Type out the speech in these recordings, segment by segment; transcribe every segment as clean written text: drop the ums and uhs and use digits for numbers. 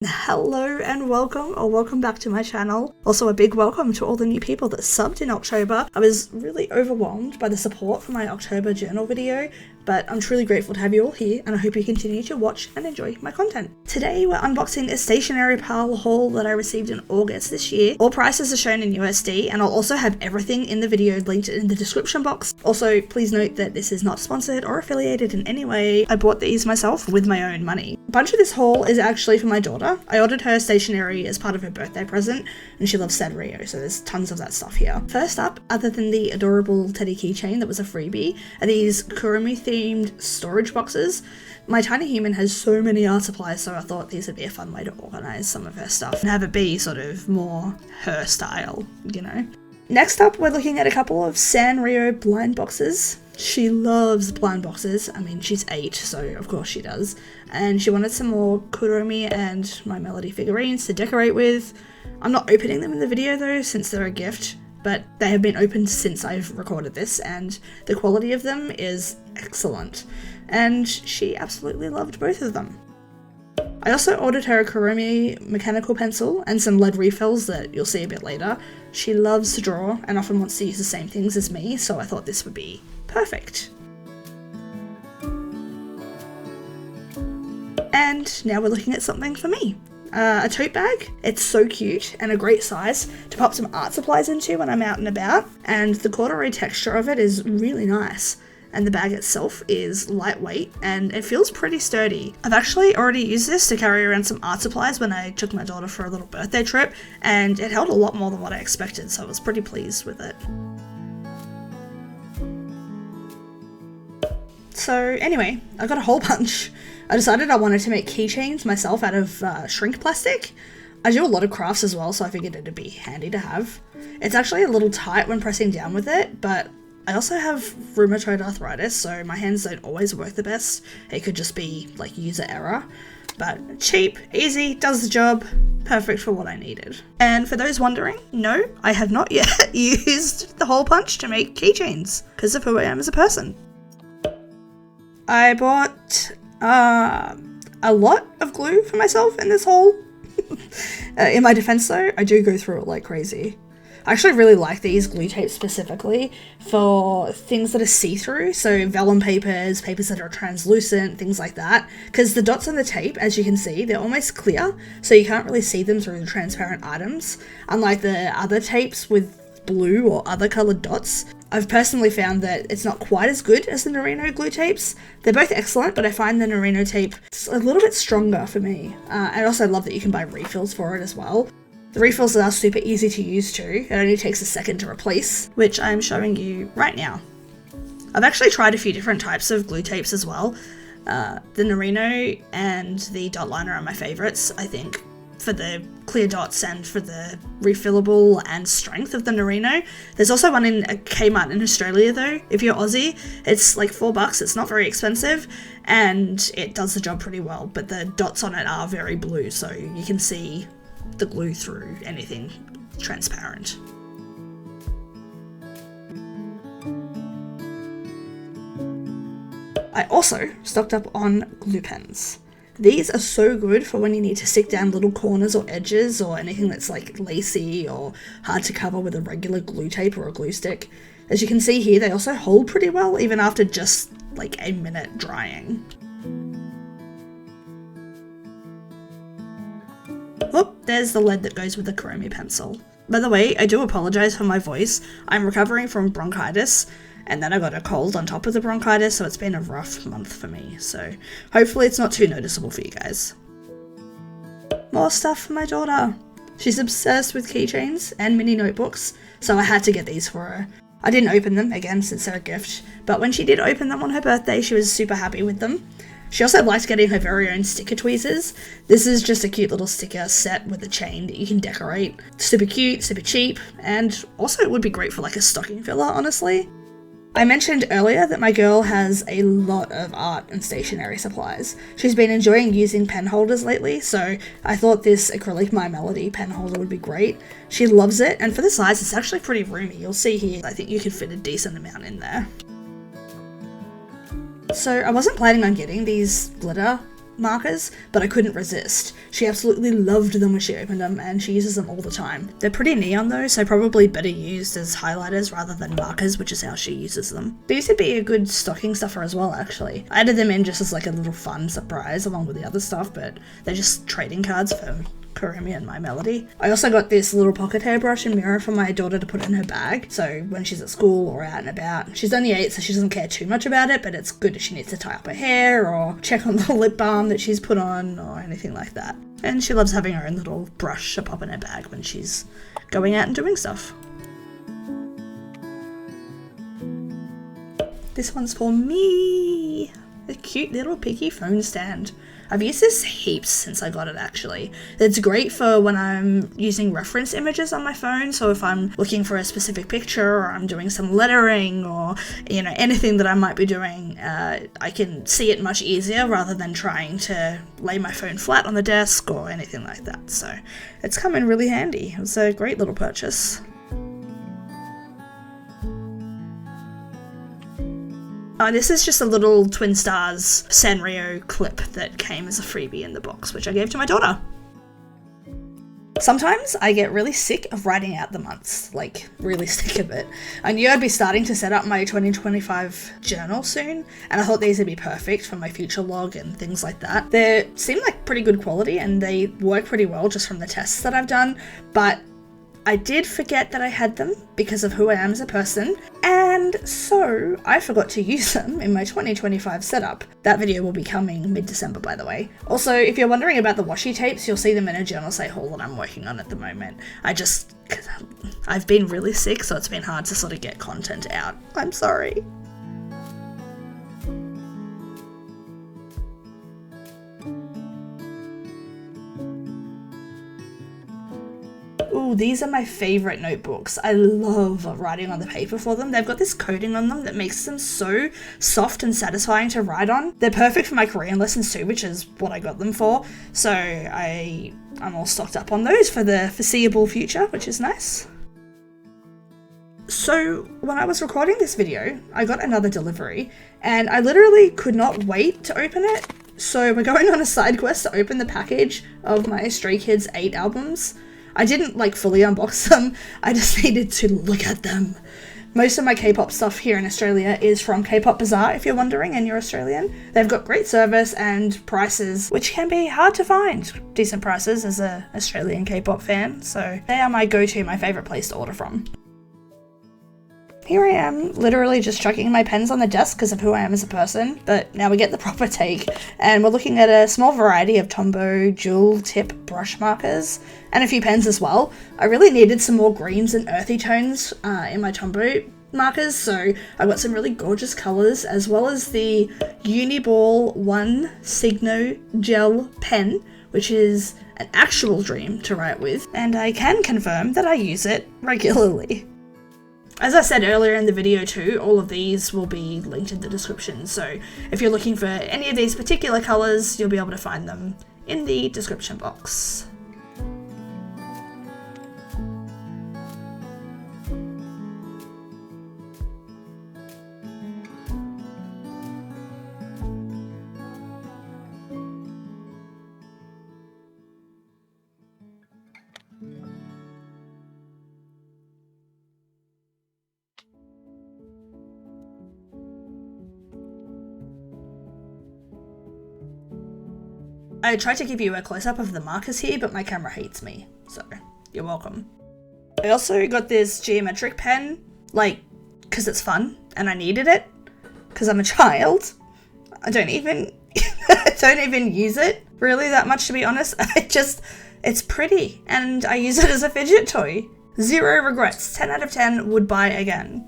Hello and welcome back to my channel. Also a big welcome to all the new people that subbed in October. I was really overwhelmed by the support for my October journal video, but I'm truly grateful to have you all here and I hope you continue to watch and enjoy my content. Today we're unboxing a Stationery Pal haul that I received in August this year. All prices are shown in USD and I'll also have everything in the video linked in the description box. Also, please note that this is not sponsored or affiliated in any way. I bought these myself with my own money. A bunch of this haul is actually for my daughter. I ordered her stationery as part of her birthday present and she loves San Rio, so there's tons of that stuff here. First up, other than the adorable teddy keychain that was a freebie, are these Kuromi themed storage boxes. My tiny human has so many art supplies, so I thought these would be a fun way to organise some of her stuff and have it be sort of more her style, you know. Next up, we're looking at a couple of San Rio blind boxes. She loves blind boxes. I mean, she's 8, so of course she does. And she wanted some more Kuromi and My Melody figurines to decorate with. I'm not opening them in the video though, since they're a gift, but they have been opened since I've recorded this, and the quality of them is excellent. And she absolutely loved both of them. I also ordered her a Kuromi mechanical pencil and some lead refills that you'll see a bit later. She loves to draw and often wants to use the same things as me, so I thought this would be perfect. And now we're looking at something for me. A tote bag. It's so cute and a great size to pop some art supplies into when I'm out and about, and the corduroy texture of it is really nice. And the bag itself is lightweight and it feels pretty sturdy. I've actually already used this to carry around some art supplies when I took my daughter for a little birthday trip, and it held a lot more than what I expected, so I was pretty pleased with it. So anyway, I got a whole bunch. I decided I wanted to make keychains myself out of shrink plastic. I do a lot of crafts as well, so I figured it'd be handy to have. It's actually a little tight when pressing down with it, but I also have rheumatoid arthritis, so my hands don't always work the best. It could just be like user error. But cheap, easy, does the job, perfect for what I needed. And for those wondering, no, I have not yet used the hole punch to make keychains because of who I am as a person. I bought a lot of glue for myself in this haul. In my defense though, I do go through it like crazy. I actually really like these glue tapes specifically for things that are see-through, so vellum papers, papers that are translucent, things like that, because the dots on the tape, as you can see, they're almost clear, so you can't really see them through the transparent items, unlike the other tapes with blue or other coloured dots. I've personally found that it's not quite as good as the Norino glue tapes. They're both excellent, but I find the Norino tape a little bit stronger for me. I also love that you can buy refills for it as well. The refills are super easy to use too. It only takes a second to replace, which I'm showing you right now. I've actually tried a few different types of glue tapes as well. The Norino and the dot liner are my favourites, I think, for the clear dots and for the refillable and strength of the Norino. There's also one in a Kmart in Australia though. If you're Aussie, it's like $4, it's not very expensive, and it does the job pretty well, but the dots on it are very blue, so you can see the glue through anything transparent. I also stocked up on glue pens. These are so good for when you need to stick down little corners or edges or anything that's like lacy or hard to cover with a regular glue tape or a glue stick. As you can see here, they also hold pretty well even after just like a minute drying. Oh, there's the lead that goes with the Kuromi pencil. By the way, I do apologise for my voice. I'm recovering from bronchitis, and then I got a cold on top of the bronchitis, so it's been a rough month for me. So hopefully it's not too noticeable for you guys. More stuff for my daughter. She's obsessed with keychains and mini notebooks, so I had to get these for her. I didn't open them, again, since they're a gift, but when she did open them on her birthday, she was super happy with them. She also liked getting her very own sticker tweezers. This is just a cute little sticker set with a chain that you can decorate. Super cute, super cheap, and also it would be great for like a stocking filler, honestly. I mentioned earlier that my girl has a lot of art and stationery supplies. She's been enjoying using pen holders lately, so I thought this acrylic My Melody pen holder would be great. She loves it, and for the size, it's actually pretty roomy. You'll see here, I think you could fit a decent amount in there. So I wasn't planning on getting these glitter markers, but I couldn't resist. She absolutely loved them when she opened them, and she uses them all the time. They're pretty neon though, so probably better used as highlighters rather than markers, which is how she uses them. These would be a good stocking stuffer as well, actually. I added them in just as like a little fun surprise along with the other stuff, but they're just trading cards for Kuromi and My Melody. I also got this little pocket hairbrush and mirror for my daughter to put in her bag, so when she's at school or out and about. She's only 8, so she doesn't care too much about it, but it's good if she needs to tie up her hair or check on the lip balm that she's put on or anything like that. And she loves having her own little brush to pop in her bag when she's going out and doing stuff. This one's for me! A cute little picky phone stand. I've used this heaps since I got it actually. It's great for when I'm using reference images on my phone, so if I'm looking for a specific picture or I'm doing some lettering or, you know, anything that I might be doing, I can see it much easier rather than trying to lay my phone flat on the desk or anything like that. So it's come in really handy. It was a great little purchase. This is just a little Twin Stars San Rio clip that came as a freebie in the box, which I gave to my daughter. Sometimes I get really sick of writing out the months, like really sick of it. I knew I'd be starting to set up my 2025 journal soon, and I thought these would be perfect for my future log and things like that. They seem like pretty good quality and they work pretty well just from the tests that I've done, but I did forget that I had them because of who I am as a person, and so I forgot to use them in my 2025 setup. That video will be coming mid-December, by the way. Also, if you're wondering about the washi tapes, you'll see them in a journal site haul that I'm working on at the moment. I've been really sick, so it's been hard to sort of get content out. I'm sorry. Ooh, these are my favorite notebooks. I love writing on the paper for them. They've got this coating on them that makes them so soft and satisfying to write on. They're perfect for my Korean lessons too, which is what I got them for. So I'm all stocked up on those for the foreseeable future, which is nice. So when I was recording this video, I got another delivery and I literally could not wait to open it. So we're going on a side quest to open the package of my Stray Kids 8 albums. I didn't like fully unbox them, I just needed to look at them. Most of my K-pop stuff here in Australia is from K-pop Bazaar, if you're wondering and you're Australian. They've got great service and prices, which can be hard to find decent prices as an Australian K-pop fan, so they are my go-to, my favourite place to order from. Here I am, literally just chucking my pens on the desk because of who I am as a person, but now we get the proper take, and we're looking at a small variety of Tombow dual tip brush markers, and a few pens as well. I really needed some more greens and earthy tones in my Tombow markers, so I got some really gorgeous colours, as well as the Uniball 1 Signo Gel pen, which is an actual dream to write with, and I can confirm that I use it regularly. As I said earlier in the video too, all of these will be linked in the description, so if you're looking for any of these particular colours, you'll be able to find them in the description box. I tried to give you a close-up of the markers here, but my camera hates me, so you're welcome. I also got this geometric pen, because it's fun, and I needed it, because I'm a child. I don't even use it really that much, to be honest. It's pretty, and I use it as a fidget toy. 0 regrets, 10 out of 10, would buy again.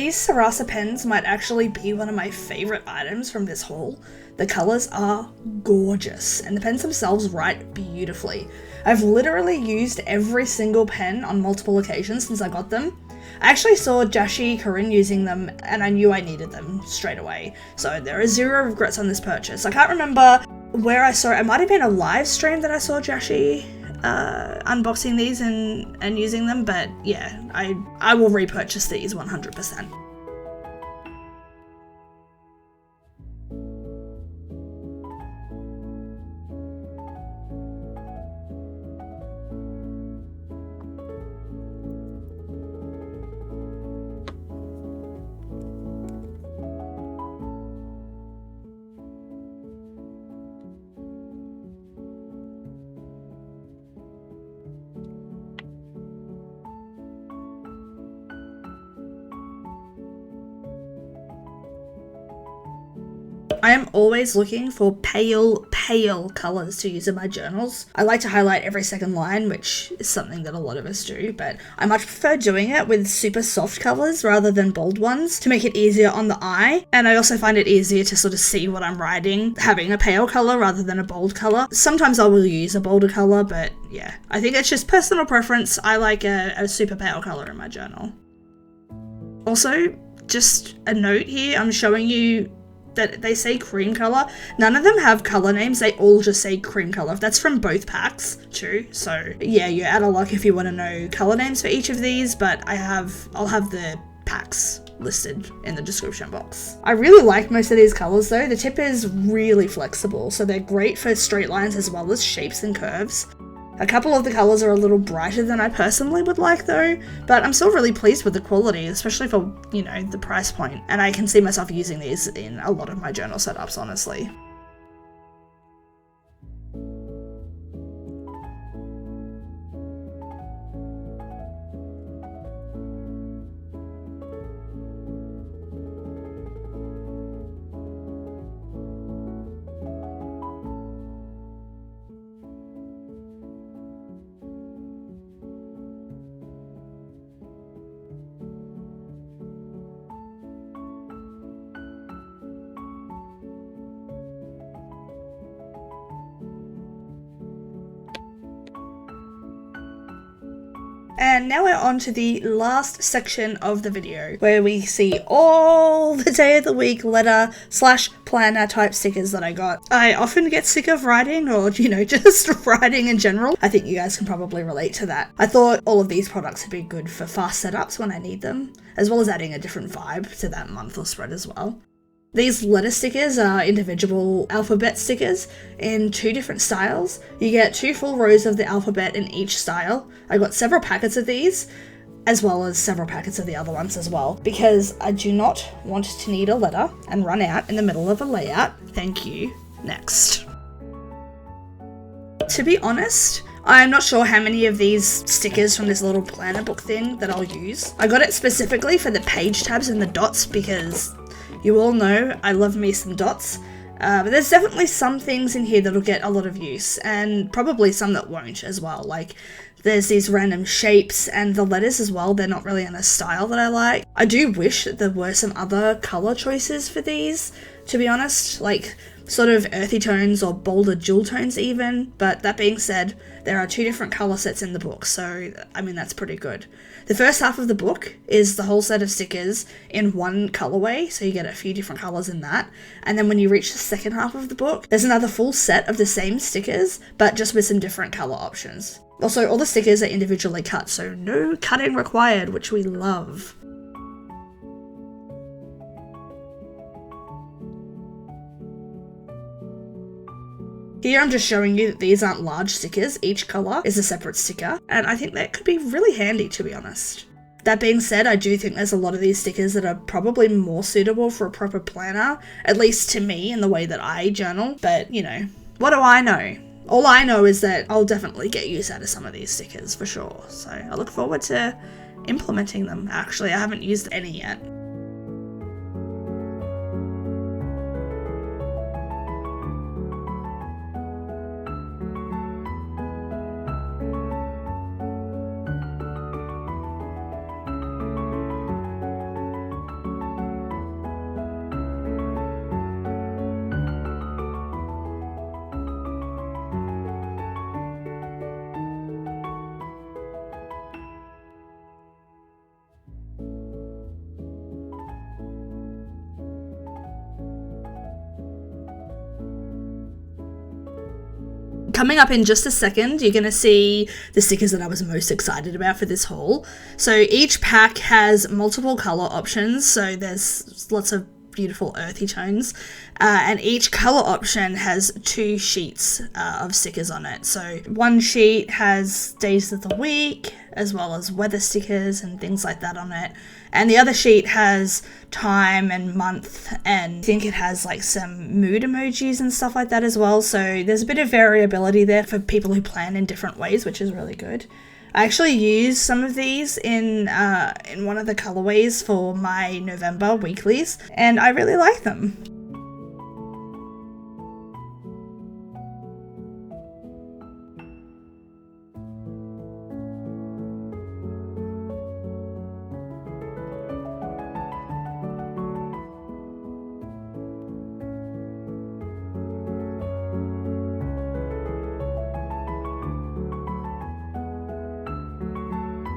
These Sarasa pens might actually be one of my favourite items from this haul. The colours are gorgeous, and the pens themselves write beautifully. I've literally used every single pen on multiple occasions since I got them. I actually saw Jashi Corinne using them, and I knew I needed them straight away. So there are zero regrets on this purchase. I can't remember where I saw it. It might have been a live stream that I saw Jashi unboxing these and using them, but yeah, I will repurchase these 100%. I am always looking for pale colours to use in my journals. I like to highlight every second line, which is something that a lot of us do, but I much prefer doing it with super soft colours rather than bold ones to make it easier on the eye. And I also find it easier to sort of see what I'm writing, having a pale colour rather than a bold colour. Sometimes I will use a bolder colour, but yeah, I think it's just personal preference. I like a super pale colour in my journal. Also, just a note here, I'm showing you that they say cream color. None of them have color names, they all just say cream color. That's from both packs too, so yeah, you're out of luck if you want to know color names for each of these, but I'll have the packs listed in the description box. I really like most of these colors though. The tip is really flexible, so they're great for straight lines as well as shapes and curves. A couple of the colours are a little brighter than I personally would like though, but I'm still really pleased with the quality, especially for, you know, the price point, and I can see myself using these in a lot of my journal setups, honestly. And now we're on to the last section of the video, where we see all the day of the week letter / planner type stickers that I got. I often get sick of writing, or, you know, just writing in general. I think you guys can probably relate to that. I thought all of these products would be good for fast setups when I need them, as well as adding a different vibe to that month or spread as well. These letter stickers are individual alphabet stickers in 2 different styles. You get 2 full rows of the alphabet in each style. I got several packets of these, as well as several packets of the other ones as well, because I do not want to need a letter and run out in the middle of a layout. Thank you. Next. To be honest, I'm not sure how many of these stickers from this little planner book thing that I'll use. I got it specifically for the page tabs and the dots because you all know I love me some dots, but there's definitely some things in here that'll get a lot of use, and probably some that won't as well. Like, there's these random shapes, and the letters as well, they're not really in a style that I like. I do wish that there were some other colour choices for these, to be honest, like sort of earthy tones or bolder jewel tones even, but that being said, there are 2 different colour sets in the book, so I mean that's pretty good. The first half of the book is the whole set of stickers in one colourway, so you get a few different colours in that, and then when you reach the second half of the book, there's another full set of the same stickers, but just with some different colour options. Also, all the stickers are individually cut, so no cutting required, which we love. Here I'm just showing you that these aren't large stickers, each colour is a separate sticker, and I think that could be really handy, to be honest. That being said, I do think there's a lot of these stickers that are probably more suitable for a proper planner, at least to me in the way that I journal, but you know, what do I know? All I know is that I'll definitely get use out of some of these stickers for sure, so I look forward to implementing them. Actually, I haven't used any yet. Coming up in just a second, you're going to see the stickers that I was most excited about for this haul. So each pack has multiple color options, so there's lots of beautiful earthy tones, and each color option has 2 sheets of stickers on it. So one sheet has days of the week as well as weather stickers and things like that on it, and the other sheet has time and month, and I think it has like some mood emojis and stuff like that as well. So there's a bit of variability there for people who plan in different ways, which is really good. I actually used some of these in one of the colorways for my November weeklies, and I really like them.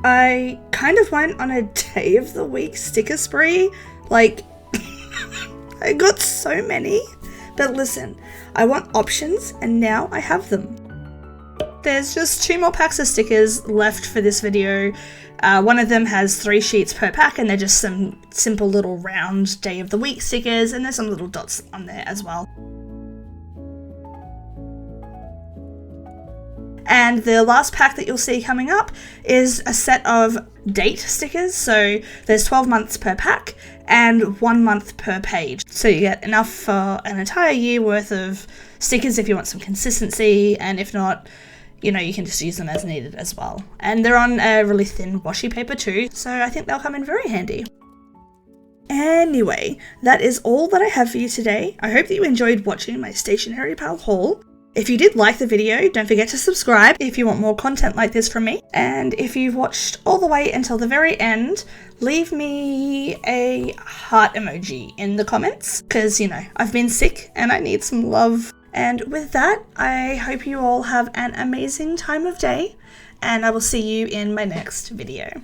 I kind of went on a day of the week sticker spree, like, I got so many, but listen, I want options and now I have them. There's just 2 more packs of stickers left for this video. One of them has 3 sheets per pack, and they're just some simple little round day of the week stickers, and there's some little dots on there as well. And the last pack that you'll see coming up is a set of date stickers. So there's 12 months per pack and 1 month per page. So you get enough for an entire year worth of stickers if you want some consistency, and if not, you know, you can just use them as needed as well. And they're on a really thin washi paper too, so I think they'll come in very handy. Anyway, that is all that I have for you today. I hope that you enjoyed watching my Stationery Pal haul. If you did like the video, don't forget to subscribe if you want more content like this from me. And if you've watched all the way until the very end, leave me a heart emoji in the comments, because, you know, I've been sick and I need some love. And with that, I hope you all have an amazing time of day, and I will see you in my next video.